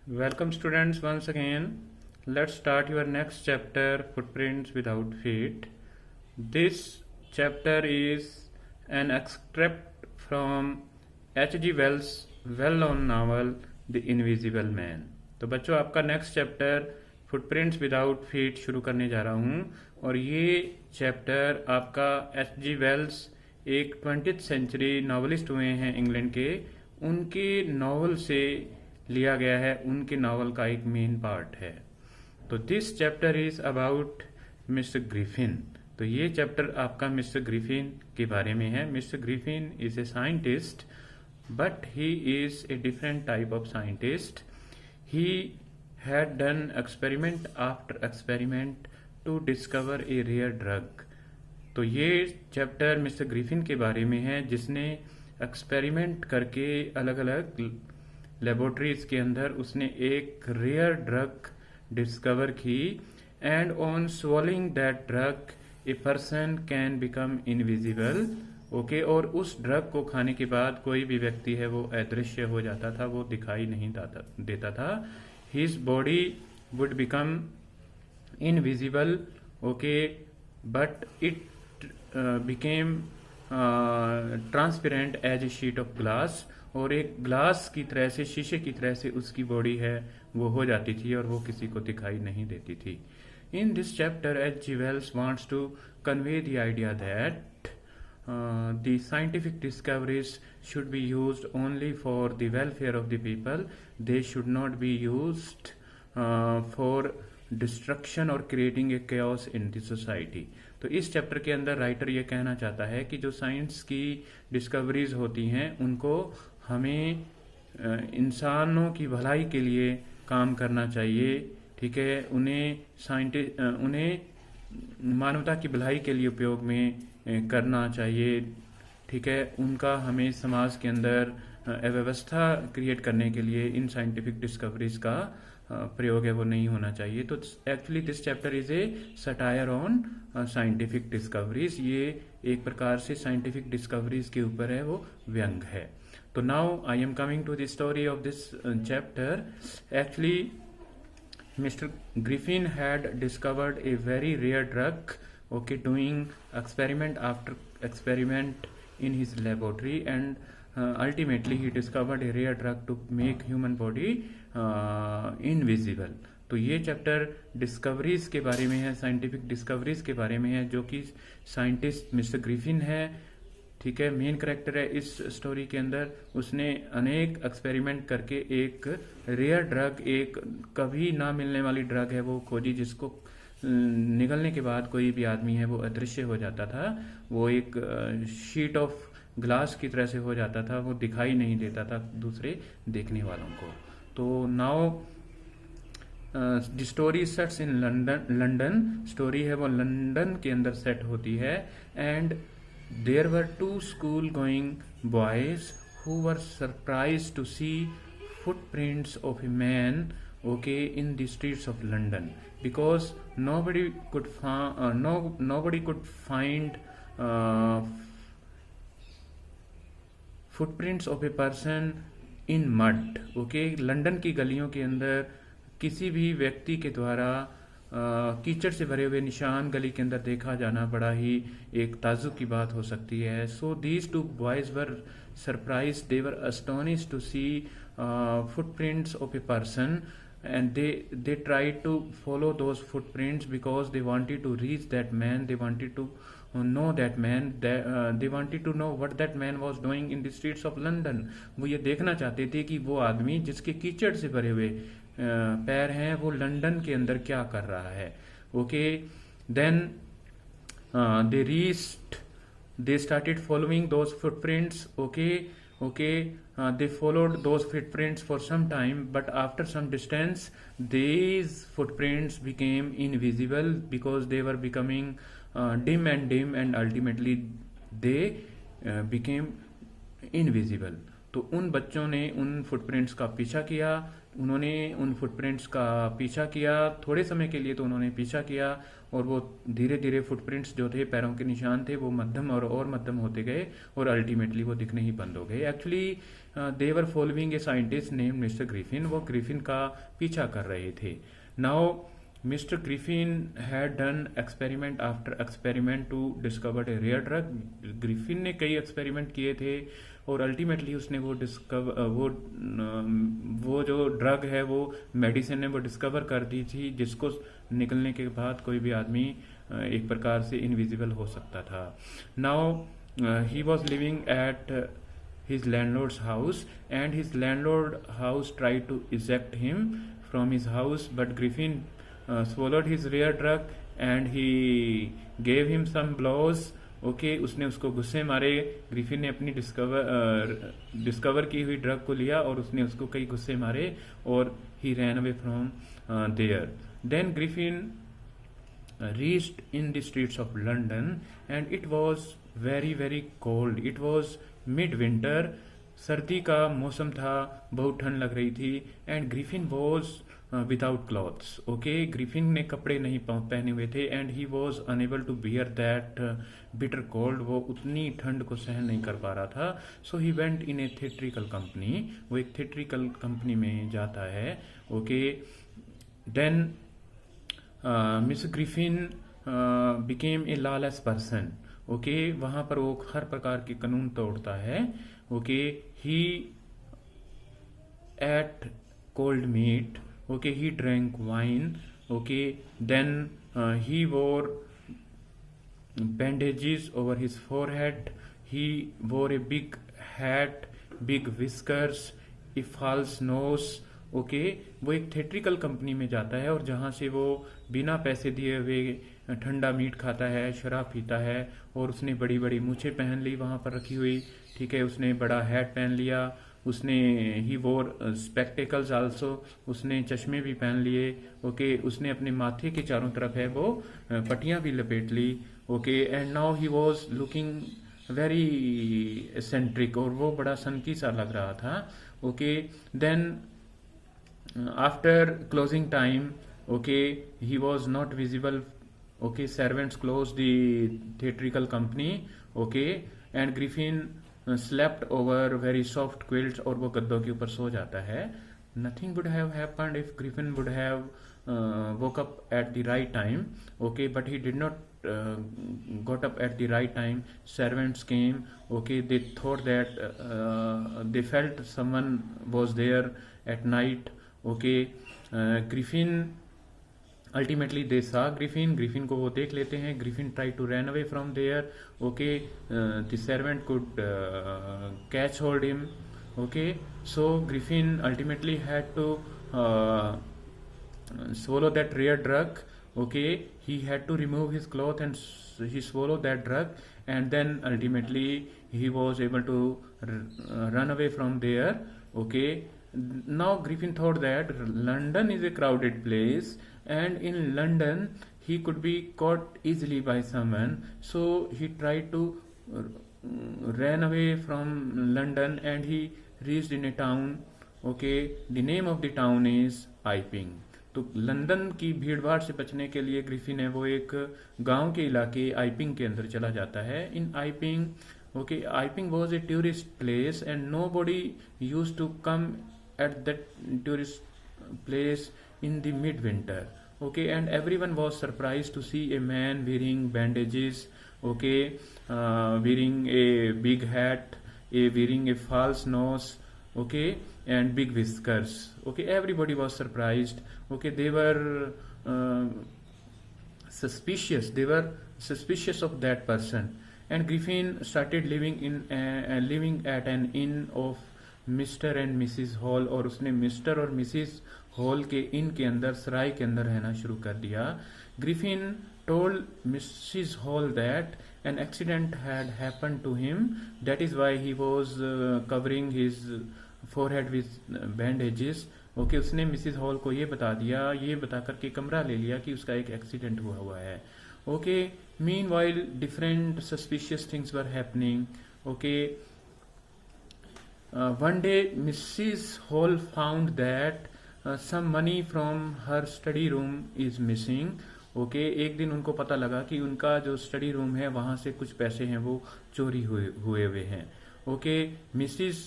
Welcome students once again. Let's start your next chapter, Footprints Without Feet. This chapter is an extract from H.G. Wells' well-known novel The Invisible Man. तो बच्चों आपका next chapter footprints without feet शुरू करने जा रहा हूँ और ये चैप्टर आपका H.G. वेल्स एक 20th सेंचुरी नॉवलिस्ट हुए हैं इंग्लैंड के, उनके नॉवल से लिया गया है, उनके नावल का एक मेन पार्ट है। तो this chapter is about mister Griffin. तो ये चैप्टर आपका मिस्टर ग्रिफिन के बारे में है। Mister Griffin is a scientist, but he is a different type of scientist. He had done experiment after experiment to discover a rare drug. तो ये chapter mister Griffin के बारे में है, जिसने एक्सपेरिमेंट करके अलग अलग लेबोरेटरीज के अंदर उसने एक रेयर ड्रग डिस्कवर की, and on swallowing that drug a person can become invisible. Okay, और उस ड्रग को खाने के बाद कोई भी व्यक्ति है वो अदृश्य हो जाता था, वो दिखाई नहीं देता था। His body would become invisible, okay, but it became transparent as a sheet of glass. और एक ग्लास की तरह से, शीशे की तरह से उसकी बॉडी है वो हो जाती थी और वो किसी को दिखाई नहीं देती थी। In this chapter H.G. Wells wants to convey the idea that the scientific discoveries should be used only for the welfare of the people. They should not be used for destruction और creating a chaos in the society. तो इस chapter के अंदर writer ये कहना चाहता है कि जो साइंस की डिस्कवरीज होती हैं उनको हमें इंसानों की भलाई के लिए काम करना चाहिए, ठीक है। उन्हें मानवता की भलाई के लिए उपयोग में करना चाहिए, ठीक है। उनका हमें समाज के अंदर व्यवस्था क्रिएट करने के लिए इन साइंटिफिक डिस्कवरीज का प्रयोग है वो नहीं होना चाहिए। तो actually this chapter is a satire on scientific discoveries. ये एक प्रकार से साइंटिफिक डिस्कवरीज के ऊपर है, वो व्यंग है। तो now I am coming to the story of this chapter. Actually mister Griffin had discovered a very rare drug, okay, doing experiment after experiment in his laboratory, and ultimately he discovered a rare drug to make human body invisible. तो ये chapter discoveries के बारे में है, scientific discoveries के बारे में है, जो कि साइंटिस्ट मिस्टर ग्रिफिन है, ठीक है, मेन कैरेक्टर है इस स्टोरी के अंदर। उसने अनेक एक्सपेरिमेंट करके एक रेयर ड्रग, एक कभी ना मिलने वाली ड्रग है वो खोजी, जिसको निगलने के बाद कोई भी आदमी है वो अदृश्य हो जाता था। वो एक शीट ऑफ ग्लास की तरह से हो जाता था, वो दिखाई नहीं देता था दूसरे देखने वालों को। तो now the story sets in London. Story है वो लंदन के अंदर सेट होती है। And there were 2 school going boys who were surprised to see footprints of a man, okay, in the streets of London, because nobody could find footprints of a person in mud, okay। London की गलियों के अंदर किसी भी व्यक्ति के द्वारा कीचड़ से भरे हुए निशान गली के अंदर देखा जाना बड़ा ही एक ताज्जुब की बात हो सकती है। So these 2 boys were surprised, they were astonished to see footprints of a person, and they tried to follow those footprints because they wanted to reach that man, they wanted to know that man, they wanted to know what that man was doing in the streets of London। वो ये देखना चाहते थे कि वो आदमी जिसके कीचड़ से भरे हुए पैर हैं वो लंदन के अंदर क्या कर रहा है, okay. Then they started following those footprints, okay, they followed those footprints for some time, but after some distance these footprints became invisible because they were becoming dim, and ultimately they became invisible। तो उन बच्चों ने उन footprints का पीछा किया, उन्होंने उन फुटप्रिंट्स का पीछा किया। थोड़े समय के लिए तो उन्होंने पीछा किया और वो धीरे धीरे फुटप्रिंट्स जो थे, पैरों के निशान थे, वो मध्यम और मध्यम होते गए और अल्टीमेटली वो दिखने ही बंद हो गए। Actually they were following a scientist name mister Griffin. वो ग्रिफिन का पीछा कर रहे थे। Now mister Griffin had done experiment after experiment to discover a rare drug. Griffin ने कई एक्सपेरिमेंट किए थे और अल्टीमेटली उसने वो जो ड्रग है, वो मेडिसिन है, वो डिस्कवर कर दी थी, जिसको निकलने के बाद कोई भी आदमी एक प्रकार से इनविजिबल हो सकता था। Now he was living at his landlord's house and his landlord house tried to eject him from his house, but Griffin swallowed his rare drug and he gave him some blows. Okay उसने उसको गुस्से मारे। Griffin ने अपनी discover की हुई drug को लिया और उसने उसको कई गुस्से मारे और he ran away from there. Then Griffin reached in the streets of London and it was very very cold. It was midwinter. सर्दी का मौसम था, बहुत ठंड लग रही थी। And Griffin was without clothes. Okay Griffin ने कपड़े नहीं पहने हुए थे and he was unable to bear that bitter cold. वो उतनी ठंड को सहन नहीं कर पा रहा था। So he went in a theatrical company. वो एक थिएट्रिकल कंपनी में जाता है। Okay then Miss Griffin became a lawless person. Okay वहां पर वो हर प्रकार के कानून तोड़ता है। Okay he ate cold meat. Okay he drank wine. Okay then he wore bandages over his forehead. He wore a big hat, big whiskers, a false nose. Okay वो एक थिएट्रिकल कंपनी में जाता है और जहां से वो बिना पैसे दिए हुए ठंडा मीट खाता है, शराब पीता है और उसने बड़ी बड़ी मूछें पहन ली वहां पर रखी हुई। ठीक है, उसने बड़ा हैट पहन लिया, उसने ही वोर स्पेक्टिकल्स आल्सो, उसने चश्मे भी पहन लिए। ओके उसने अपने माथे के चारों तरफ है वो पट्टियां भी लपेट ली। Okay and now he was looking very eccentric और वो बड़ा सनकी सा लग रहा था। Okay then after closing time okay he was not visible. Okay servants close the theatrical company. Okay and Griffin slept over very soft quilts और वो गद्दों के ऊपर सो जाता है। Nothing would have happened if Griffin would have woke up at the right time. Okay but he did not got up at the right time. Servants came. Okay they thought that they felt someone was there at night. Okay Griffin ultimately they saw Griffin को वो देख लेते हैं। Griffin tried to run away from there. Okay the servant could catch hold him. Okay so Griffin ultimately had to swallow that rare drug. Okay he had to remove his cloth and he swallowed that drug and then ultimately he was able to run away from there. Okay now Griffin thought that London is a crowded place and in London he could be caught easily by someone, so he tried to ran away from London and he reached in a town. Okay the name of the town is Iping. तो London की भीड़भाड़ से बचने के लिए Griffin है वो एक गांव के इलाके आइपिंग के अंदर चला जाता है। In Iping okay Iping was a tourist place and nobody use to come at that tourist place in the mid winter. Okay and everyone was surprised to see a man wearing bandages. Okay wearing a big hat, wearing a false nose. Okay and big whiskers. Okay everybody was surprised. Okay they were suspicious of that person and Griffin started living at an inn of mister and Mrs hall और उसने mister और Mrs hall के इन के अंदर सराय के अंदर रहना शुरू कर दिया. Griffin told Mrs. Hall that an accident had happened to him. That is why he was covering his forehead with bandages. Okay उसने मिसिस हॉल को ये बता दिया, ये बता करके कमरा ले लिया कि उसका एक एक्सीडेंट हुआ है. Okay meanwhile different suspicious things were happening. Okay one day Mrs. Hall found that some money from her study room is missing. Okay एक दिन उनको पता लगा कि उनका जो स्टडी रूम है वहां से कुछ पैसे हैं वो चोरी हुए हैं. Okay Mrs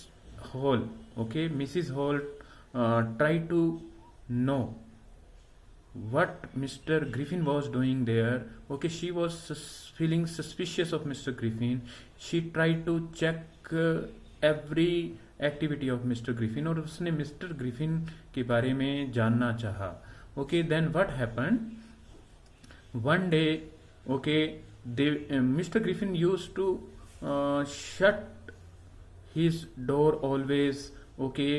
Hall Mrs Hall try to know what Mr. Griffin was doing there. Okay, she was feeling suspicious of Mr. Griffin. She tried to check every activity of Mr. Griffin और उसने Mr. Griffin के बारे में जानना चाहा. Okay, then what happened? One day, okay, Mr. Griffin used to shut his door always. Okay,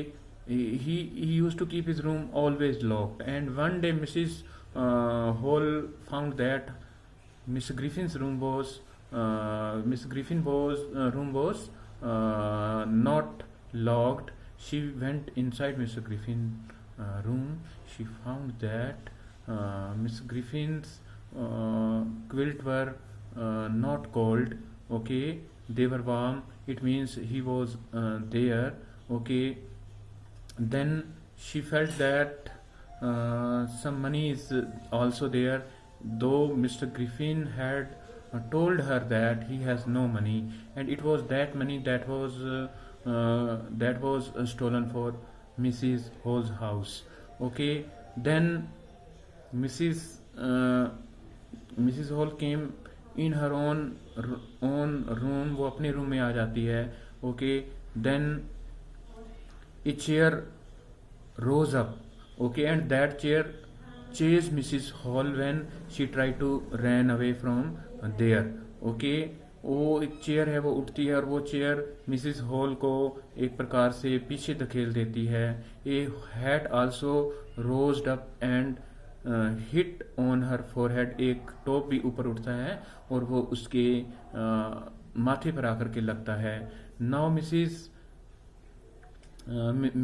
he used to keep his room always locked, and one day Mrs. Hall found that Mr. Griffin's room was room was not locked. She went inside Mr. Griffin's room. She found that Mr. Griffin's quilt were not cold. Okay, they were warm. It means he was there. Okay, then she felt that some money is also there, though Mr. Griffin had told her that he has no money, and it was that money that was stolen for Mrs. Hall's house. Okay, then Mrs. Hall came in her own room. वो अपने room में आ जाती है. Okay, then a chair rose up. Okay, and that chair chased Mrs. Hall when she tried to run away from there. Okay, वो एक chair है वो उठती है और वो चेयर मिसिस हॉल को एक प्रकार से पीछे धकेल देती है. A hat also rosed up and hit on her forehead. एक टॉप भी ऊपर उठता है और वो उसके माथे पर आकर के लगता है. Now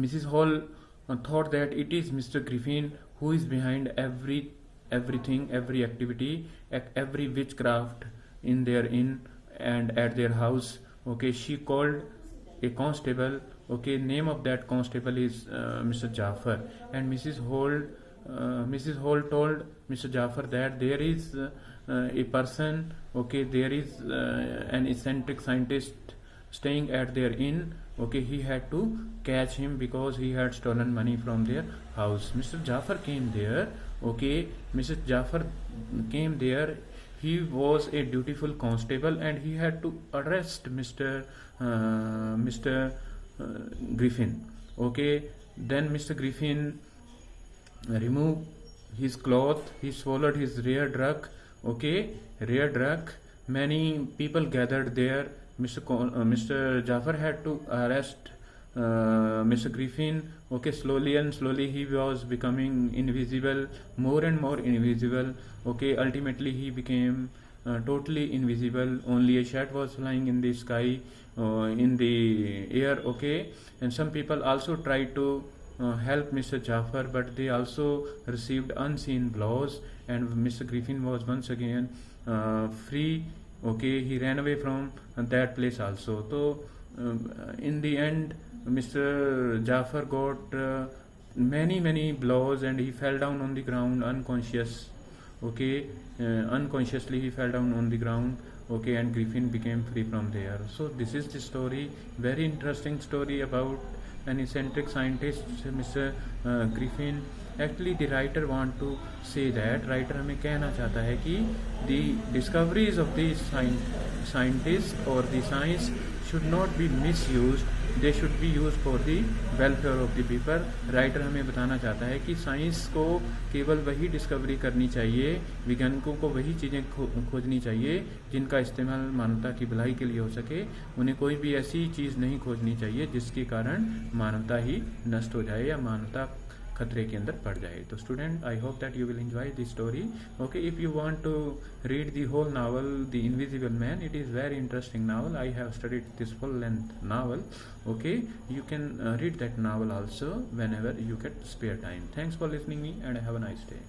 Mrs. Hall thought that it is Mr. Griffin who is behind everything, every activity, every witchcraft in their inn and at their house. Okay, she called a constable. Okay, name of that constable is Mr. Jaffer, and Mrs. Hall told Mr. Jaffer that there is a person. Okay, there is an eccentric scientist staying at their inn. Okay, he had to catch him because he had stolen money from their house. Mr. Jaffer came there. Okay, Mr. Jaffer came there. He was a dutiful constable and he had to arrest Mr. Griffin. Okay, then Mr. Griffin removed his cloth. He swallowed his rare drug. Okay, rare drug. Many people gathered there. Mr. Jaffer had to arrest Mr. Griffin. Okay, slowly and slowly he was becoming invisible, more and more invisible. Okay, ultimately he became totally invisible. Only a shadow was flying in the sky, in the air. Okay, and some people also tried to help Mr. Jaffer, but they also received unseen blows, and Mr. Griffin was once again free. Okay, he ran away from that place also. So in the end, Mr. Jaffer got many blows and he fell down on the ground unconscious. Okay, unconsciously he fell down on the ground. Okay, and Griffin became free from there. So this is the story, very interesting story about an eccentric scientist, Mr. Griffin. Actually the writer want to say that, writer हमें कहना चाहता है कि the discoveries of the scientists or the science should not be misused, they should be used for the welfare of the people. Writer हमें बताना चाहता है कि साइंस को केवल वही डिस्कवरी करनी चाहिए, वैज्ञानिकों को वही चीज़ें खोजनी चाहिए जिनका इस्तेमाल मानवता की भलाई के लिए हो सके. उन्हें कोई भी ऐसी चीज़ नहीं खोजनी चाहिए जिसके कारण मानवता ही नष्ट हो जाए या मानवता खतरे के अंदर पड़ जाए. तो student, I hope that you will enjoy this story. Okay, if you want to read the whole novel the invisible man, it is very interesting novel. I have studied this full length novel. Okay, you can read that novel also whenever you get spare time. Thanks for listening me and have a nice day.